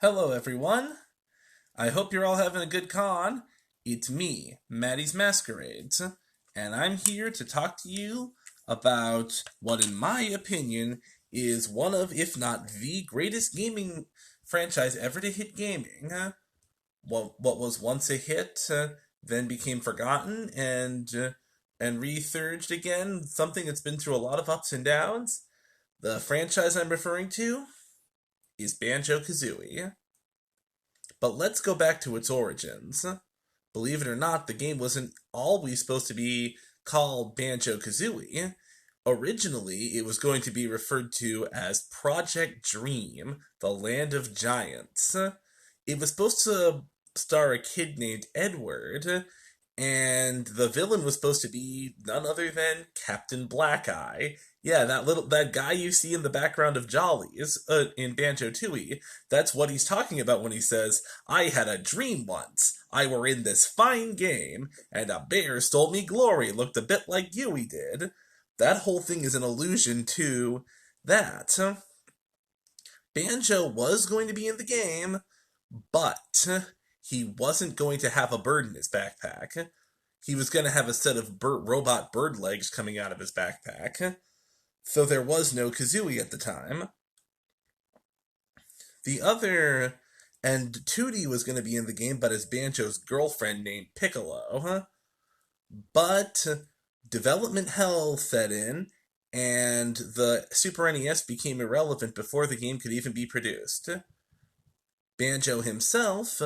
Hello, everyone. I hope you're all having a good con. It's me, Maddie's Masquerades, and I'm here to talk to you about what, in my opinion, is one of, if not the greatest gaming franchise ever to hit gaming. What was once a hit, then became forgotten and resurged again. Something that's been through a lot of ups and downs. The franchise I'm referring to is Banjo-Kazooie. But let's go back to its origins. Believe it or not, the game wasn't always supposed to be called Banjo-Kazooie. Originally, it was going to be referred to as Project Dream, the Land of Giants. It was supposed to star a kid named Edward, and the villain was supposed to be none other than Captain Black Eye. Yeah, that guy you see in the background of Jollies in Banjo-Tooie, that's what he's talking about when he says, "I had a dream once. I were in this fine game, and a bear stole me glory, looked a bit like you he did." That whole thing is an allusion to that. Banjo was going to be in the game, but he wasn't going to have a bird in his backpack. He was going to have a set of robot bird legs coming out of his backpack. So there was no Kazooie at the time. And Tootie was going to be in the game, but as Banjo's girlfriend named Piccolo. But development hell set in, and the Super NES became irrelevant before the game could even be produced. Banjo himself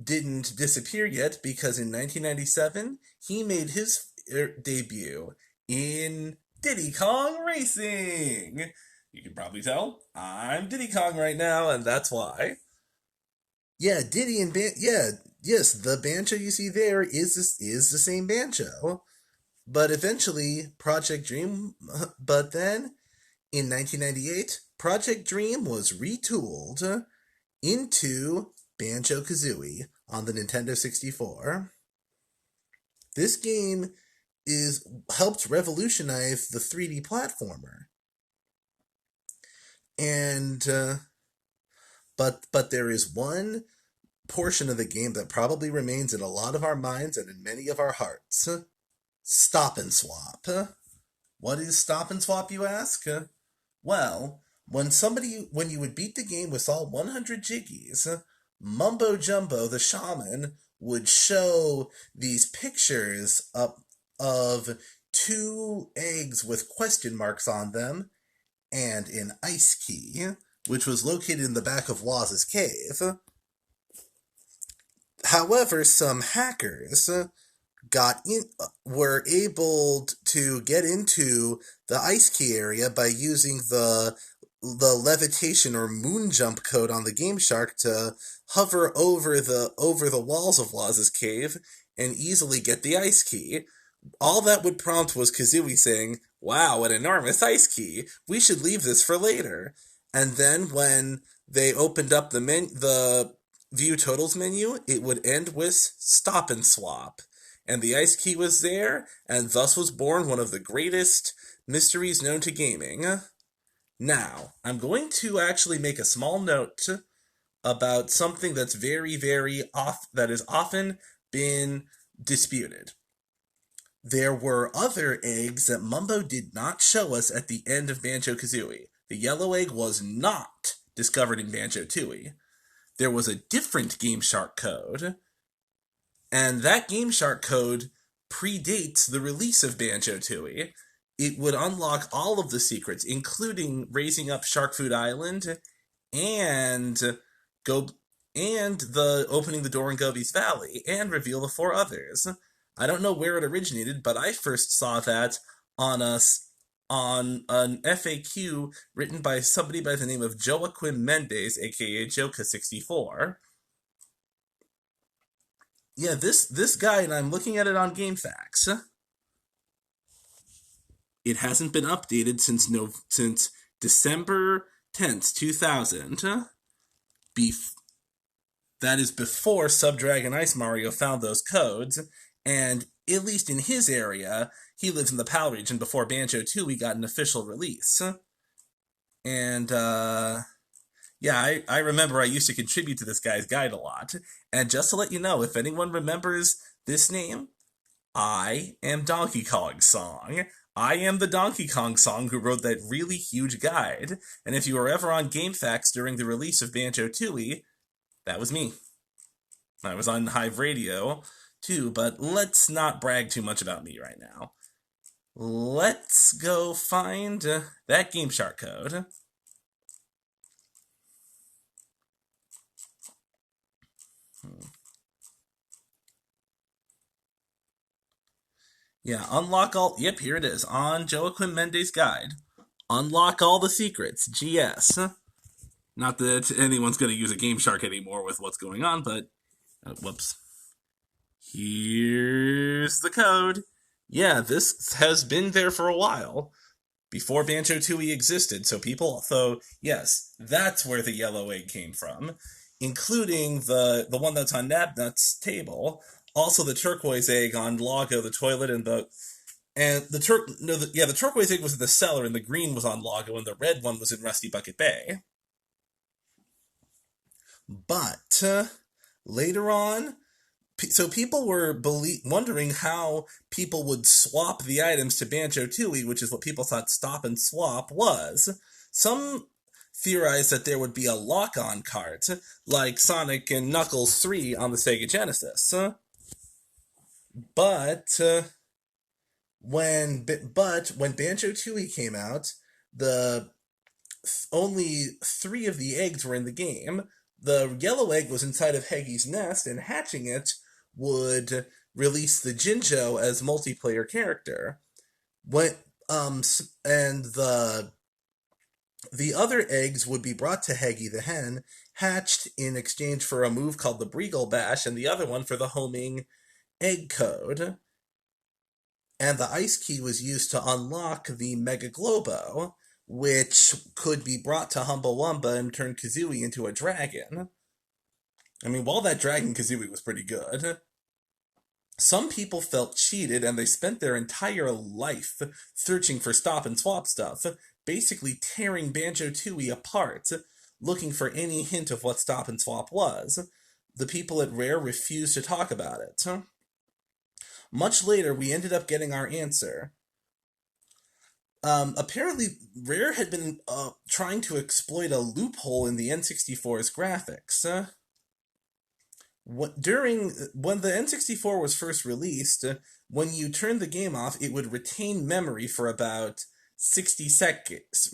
didn't disappear yet because in 1997 he made his debut in Diddy Kong Racing. You can probably tell I'm Diddy Kong right now, and that's why. Yeah, Diddy and yes, the Banjo you see there is the same Banjo. But eventually, but then in 1998, Project Dream was retooled into Banjo-Kazooie on the Nintendo 64. This game helped revolutionize the 3D platformer. And but there is one portion of the game that probably remains in a lot of our minds and in many of our hearts. Stop and Swap. What is Stop and Swap, you ask? Well, when you would beat the game with all 100 jiggies, Mumbo Jumbo, the shaman, would show these pictures of two eggs with question marks on them and an ice key, which was located in the back of Woz's cave. However, some hackers were able to get into the ice key area by using the levitation or moon jump code on the Game Shark to hover over the walls of Woz's cave and easily get the ice key. All that would prompt was Kazooie saying, "Wow, an enormous ice key. We should leave this for later." And then when they opened up the View Totals menu, it would end with Stop and Swap. And the ice key was there, and thus was born one of the greatest mysteries known to gaming. Now, I'm going to actually make a small note about something that's that has often been disputed. There were other eggs that Mumbo did not show us at the end of Banjo-Kazooie. The yellow egg was not discovered in Banjo-Tooie. There was a different Game Shark code, and that Game Shark code predates the release of Banjo-Tooie. It would unlock all of the secrets, including raising up Shark Food Island and the opening the door in Gobi's Valley, and reveal the 4 others. I don't know where it originated, but I first saw that on an FAQ written by somebody by the name of Joaquim Mendez, aka Joka64. Yeah, this guy, and I'm looking at it on GameFAQs. It hasn't been updated since December 10th, 2000. That is before Subdragon Ice Mario found those codes, and at least in his area, he lives in the PAL region before Banjo-Tooie got an official release. And, Yeah, I remember I used to contribute to this guy's guide a lot. And just to let you know, if anyone remembers this name, I am Donkey Kong Song. I am the Donkey Kong Song who wrote that really huge guide. And if you were ever on GameFAQs during the release of Banjo-Tooie, that was me. I was on Hive Radio too, but let's not brag too much about me right now. Let's go find that Game Shark code. Yeah, unlock all. Yep, here it is. On Joaquin Mendez' guide. Unlock all the secrets. GS. Not that anyone's going to use a Game Shark anymore with what's going on, but. Whoops. Here's the code. Yeah, this has been there for a while. Before Banjo-Tooie existed, so yes, that's where the yellow egg came from, including the one that's on Nabnut's table, also the turquoise egg on Lago, the toilet, and the turquoise egg was in the cellar, and the green was on Lago, and the red one was in Rusty Bucket Bay. But later on, so people were wondering how people would swap the items to Banjo-Tooie, which is what people thought Stop and Swap was. Some theorized that there would be a lock-on cart, like Sonic and Knuckles 3 on the Sega Genesis. But when Banjo-Tooie came out, only 3 of the eggs were in the game. The yellow egg was inside of Heggy's nest, and hatching it would release the Jinjo as multiplayer character. And the other eggs would be brought to Heggy the hen, hatched in exchange for a move called the Breagle Bash, and the other one for the homing egg code. And the ice key was used to unlock the Mega Globo, which could be brought to Humbawamba and turn Kazooie into a dragon. I mean, while that dragon Kazooie was pretty good, some people felt cheated and they spent their entire life searching for Stop and Swap stuff, basically tearing Banjo-Tooie apart, looking for any hint of what Stop and Swap was. The people at Rare refused to talk about it. Much later, we ended up getting our answer. Apparently, Rare had been trying to exploit a loophole in the N64's graphics. When the N64 was first released, when you turned the game off, it would retain memory for about 60 seconds.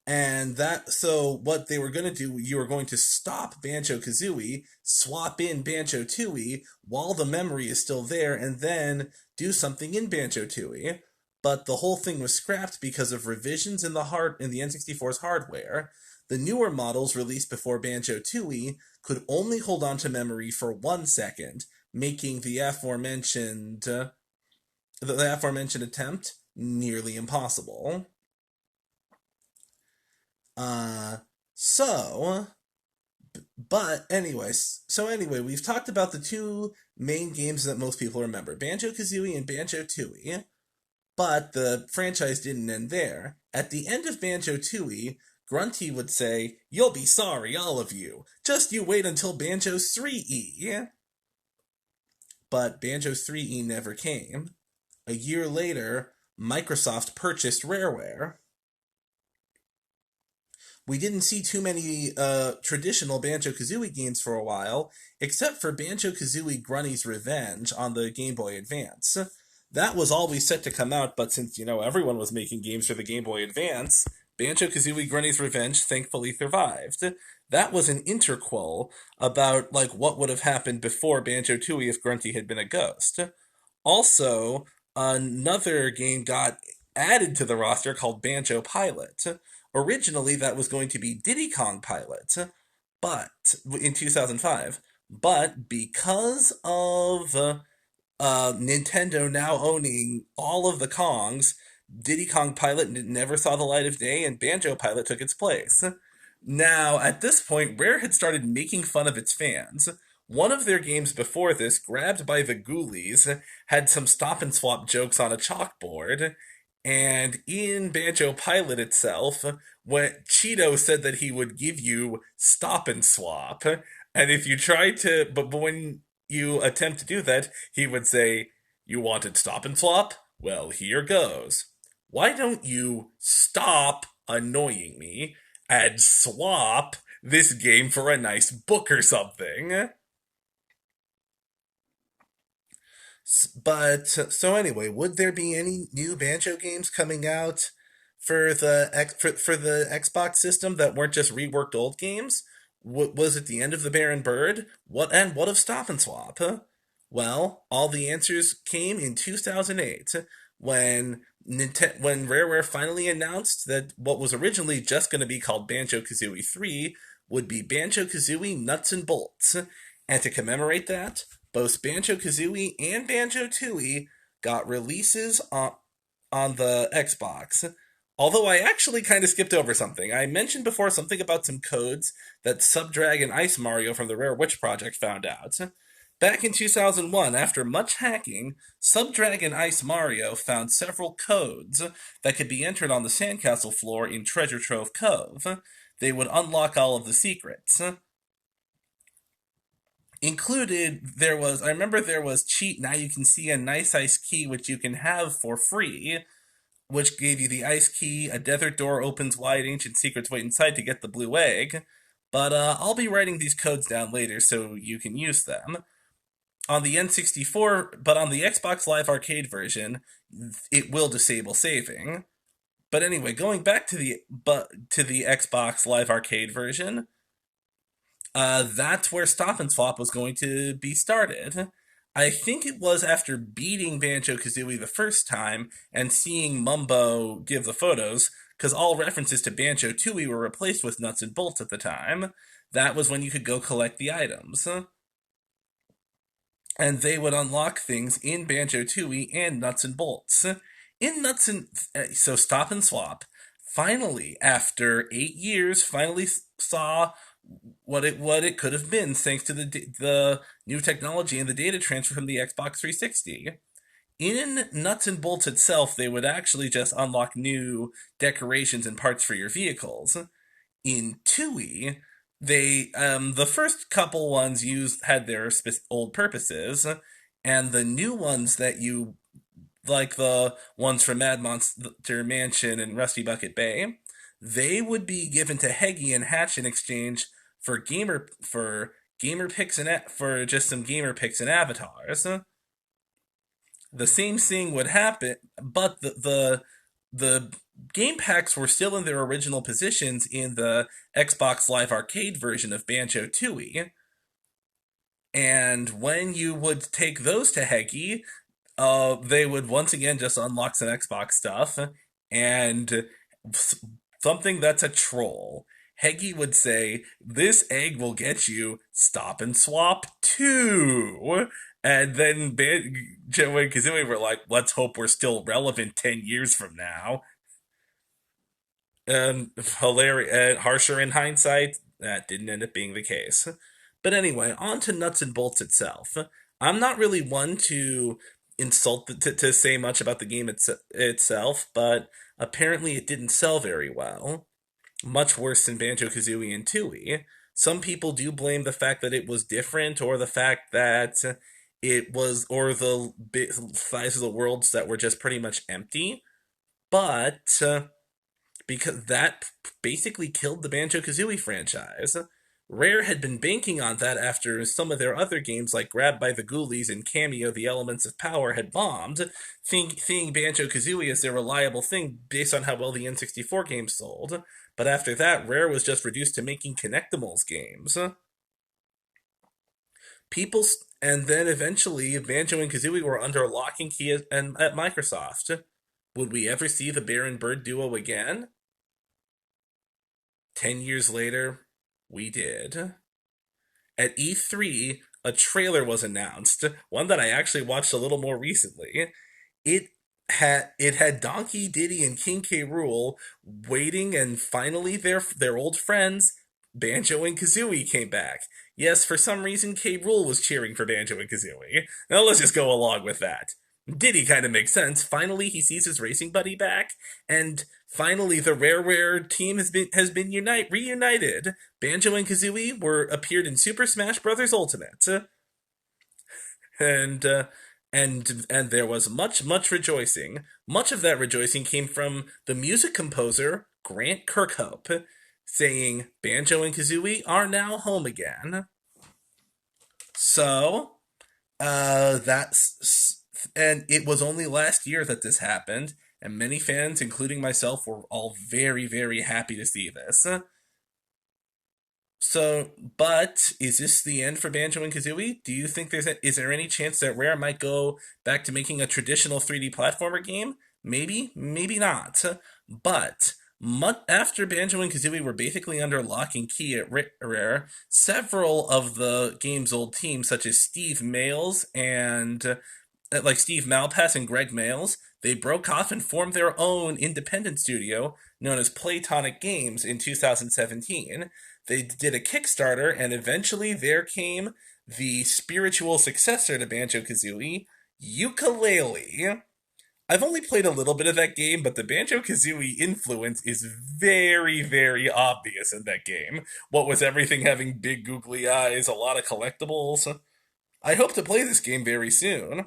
And so what they were going to do, you were going to stop Banjo-Kazooie, swap in Banjo-Tooie while the memory is still there, and then do something in Banjo-Tooie. But the whole thing was scrapped because of revisions in the N64's hardware. The newer models released before Banjo-Tooie could only hold on to memory for 1 second, making the aforementioned attempt nearly impossible. Anyway, we've talked about the 2 main games that most people remember, Banjo-Kazooie and Banjo-Tooie, but the franchise didn't end there. At the end of Banjo-Tooie, Grunty would say, "You'll be sorry, all of you. Just you wait until Banjo's 3E. But Banjo's 3E never came. A year later, Microsoft purchased Rareware. We didn't see too many traditional Banjo-Kazooie games for a while, except for Banjo-Kazooie Grunty's Revenge on the Game Boy Advance. That was always set to come out, but since, everyone was making games for the Game Boy Advance, Banjo-Kazooie Grunty's Revenge thankfully survived. That was an interquel about, what would have happened before Banjo-Tooie if Grunty had been a ghost. Also, another game got added to the roster called Banjo Pilot. Originally, that was going to be Diddy Kong Pilot, but in 2005. But because of Nintendo now owning all of the Kongs, Diddy Kong Pilot never saw the light of day, and Banjo Pilot took its place. Now, at this point, Rare had started making fun of its fans. One of their games before this, Grabbed by the Ghoulies, had some Stop and Swap jokes on a chalkboard, And in Banjo Pilot itself, when Cheeto said that he would give you stop and swap, and if you try to, but when you attempt to do that, he would say, "You wanted stop and swap? Well, here goes. Why don't you stop annoying me and swap this game for a nice book or something?" But so anyway, would there be any new Banjo games coming out for for the Xbox system that weren't just reworked old games? Was it the end of the Baron Bird? What of Stop and Swap? Huh? Well, all the answers came in 2008 when when Rareware finally announced that what was originally just going to be called Banjo-Kazooie 3 would be Banjo-Kazooie Nuts and Bolts. And to commemorate that, both Banjo-Kazooie and Banjo-Tooie got releases on the Xbox. Although I actually kind of skipped over something. I mentioned before something about some codes that Subdragon Ice Mario from the Rare Witch Project found out. Back in 2001, after much hacking, Subdragon Ice Mario found several codes that could be entered on the sandcastle floor in Treasure Trove Cove. They would unlock all of the secrets. Included, I remember there was cheat, now you can see a nice ice key which you can have for free, which gave you the ice key, a desert door opens wide, ancient secrets wait inside to get the blue egg. But I'll be writing these codes down later so you can use them. On the N64, but on the Xbox Live Arcade version, it will disable saving. But anyway, going back to the Xbox Live Arcade version, that's where Stop and Swap was going to be started. I think it was after beating Banjo-Kazooie the first time and seeing Mumbo give the photos, because all references to Banjo-Tooie were replaced with Nuts and Bolts at the time. That was when you could go collect the items. And they would unlock things in Banjo-Tooie and Nuts and Bolts. So Stop and Swap, finally, after 8 years, finally saw what it could have been thanks to the new technology and the data transfer from the Xbox 360. In Nuts and Bolts itself, they would actually just unlock new decorations and parts for your vehicles. In Tooie, the first couple ones had their old purposes, and the new ones that you like, the ones from Mad Monster Mansion and Rusty Bucket Bay, they would be given to Heggy and Hatch in exchange for gamer picks and for just some gamer picks and avatars. The same thing would happen, but the game packs were still in their original positions in the Xbox Live Arcade version of Banjo-Tooie. And when you would take those to Heggy, they would once again just unlock some Xbox stuff, and something that's a troll. Heggy would say, "This egg will get you Stop and Swap 2." And then Banjo and Kazooie were like, "Let's hope we're still relevant 10 years from now." And hilarious, and harsher in hindsight, that didn't end up being the case. But anyway, on to Nuts and Bolts itself. I'm not really one to to say much about the game itself, but apparently it didn't sell very well. Much worse than Banjo-Kazooie and Tooie. Some people do blame the fact that it was different, or the fact that or the size of the worlds that were just pretty much empty. But because that basically killed the Banjo-Kazooie franchise. Rare had been banking on that after some of their other games like Grab by the Ghoulies and Cameo The Elements of Power had bombed, seeing Banjo-Kazooie as their reliable thing based on how well the N64 games sold. But after that, Rare was just reduced to making Connectimals games. And then eventually, Banjo and Kazooie were under lock and key at Microsoft. Would we ever see the Baron Bird duo again? 10 years later, we did. At E3, a trailer was announced, one that I actually watched a little more recently. It had Donkey, Diddy, and King K. Rool waiting, and finally their old friends, Banjo and Kazooie, came back. Yes, for some reason, K. Rool was cheering for Banjo and Kazooie. Now let's just go along with that. Diddy kind of makes sense. Finally, he sees his racing buddy back, and finally, the Rare team has been reunited. Banjo and Kazooie were appeared in Super Smash Bros. Ultimate, and and there was much rejoicing. Much of that rejoicing came from the music composer Grant Kirkhope, saying Banjo and Kazooie are now home again. So, that's and it was only last year that this happened, and many fans, including myself, were all very happy to see this. So, but is this the end for Banjo and Kazooie? Do you think is there any chance that Rare might go back to making a traditional 3D platformer game? Maybe, maybe not. But after Banjo and Kazooie were basically under lock and key at Rare, several of the game's old teams, such as Steve Males and like Steve Malpass and Greg Males, they broke off and formed their own independent studio known as Playtonic Games in 2017. They did a Kickstarter, and eventually there came the spiritual successor to Banjo-Kazooie, Yooka-Laylee. I've only played a little bit of that game, but the Banjo-Kazooie influence is very obvious in that game. What with everything having big googly eyes, a lot of collectibles. I hope to play this game very soon.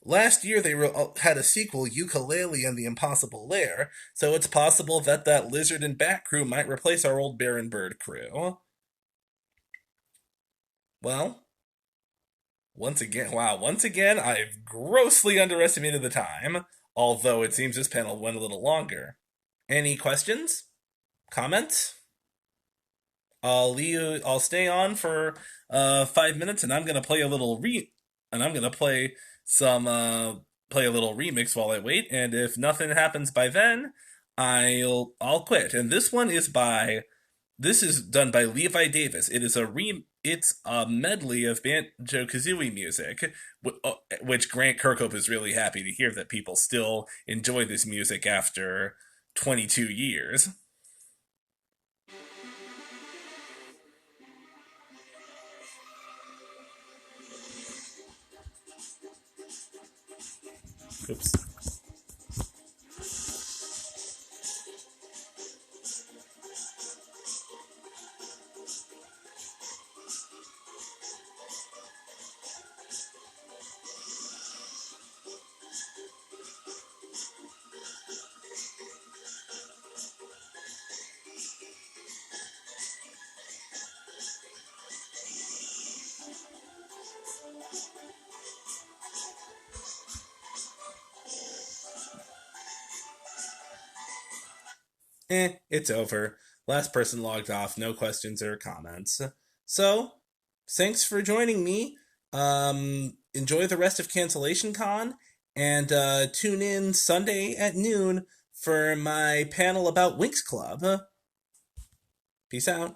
Last year they had a sequel, Yooka-Laylee and the Impossible Lair, so it's possible that that lizard and bat crew might replace our old bear and bird crew. Well, once again, I've grossly underestimated the time, although it seems this panel went a little longer. Any questions? Comments? I'll stay on for 5 minutes, and I'm gonna play a little and I'm gonna play some play a little remix while I wait. And if nothing happens by then, I'll quit. And this is done by Levi Davis. It's a medley of Banjo-Kazooie music, which Grant Kirkhope is really happy to hear that people still enjoy this music after 22 years. Oops. It's over. Last person logged off, no questions or comments. So, thanks for joining me. Enjoy the rest of CancellationCon, and tune in Sunday at noon for my panel about Winx Club. Peace out.